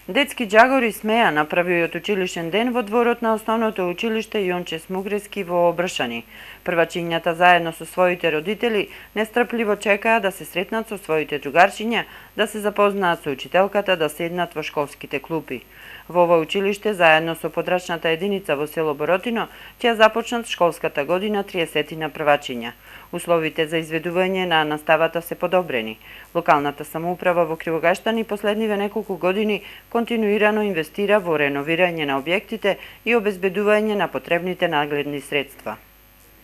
Детски џагори смеја направиот училишен ден во дворот на основното училиште Јонче Смугрески во Обршани. Првачињата заедно со своите родители нестрпливо чекаа да се сретнат со своите другарчиња, да се запознаат со учителката, да седнат во школските клупи. Во ова училиште, заедно со подрачната единица во село Боротино, ќе започнат школската година 30 првачиња. Условите за изведување на наставата се подобрени. Локалната самоуправа во Кривогаштани последниве неколку години континуирано инвестира во реновирање на објектите и обезбедување на потребните нагледни средства.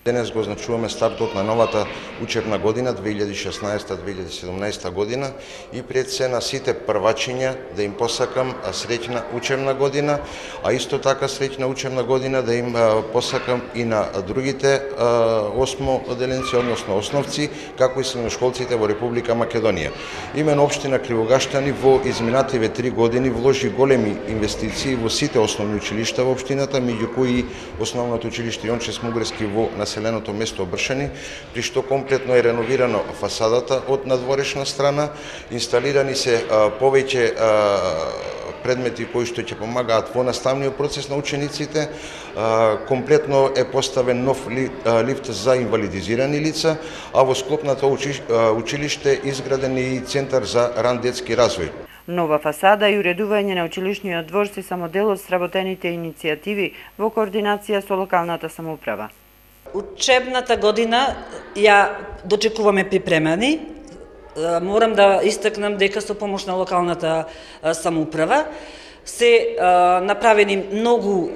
Денес го означуваме стартот на новата учебна година 2016-2017 година и пред се на сите првачиња да им посакам среќна учебна година, а исто така среќна учебна година да им посакам и на другите осмоделенци, односно основци, како и средношколците во Република Македонија. Имено општина Кривогаштани во изминативе 3 години вложи големи инвестиции во сите основни училишта во општината, меѓу кои основното училиште Јонче Смугрески во населеното место Обршани, при што комплетно е реновирано фасадата од надворешна страна, инсталирани се повеќе предмети кои што ќе помагаат во наставниот процес на учениците, комплетно е поставен нов лифт за инвалидизирани лица, а во склопното училиште изграден и центар за ран детски развој. Нова фасада и уредување на училишниот двор се само дел од сработените иницијативи во координација со локалната самоуправа. Учебната година ја дочекуваме припремани. Морам да истакнам дека со помош на локалната самоуправа се направени многу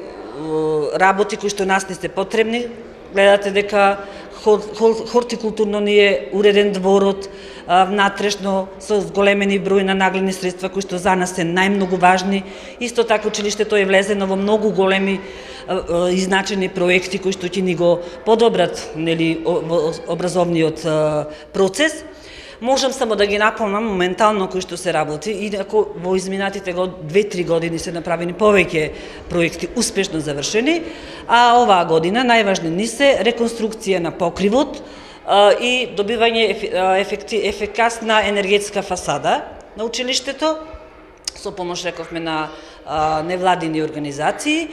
работи кои што нас не се потребни. Гледате дека хортикултурно ни е уреден дворот, внатрешно со зголемени број на нагледни средства кои што за нас се најмногу важни. Исто така училиштето е влезено во многу големи и значени проекти кои што ќе ни го подобрат образовниот процес. Можам само да ги напомнам моментално кои што се работи, иако во изминатите 2-3 години се направени повеќе проекти успешно завршени, а оваа година најважни ни се реконструкција на покривот и добивање ефикасна енергетска фасада на училиштето со помош, рековме, на невладини организации.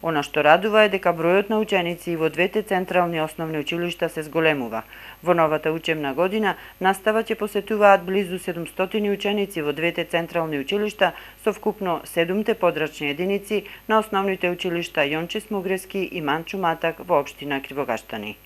Она што радува е дека бројот на ученици во двете централни основни училишта се зголемува. Во новата учебна година настава ќе посетуваат близу 700 ученици во двете централни училишта со вкупно 7 подрачни единици на основните училишта Јонче Смугрески и Манчо Матак во општина Кривогаштани.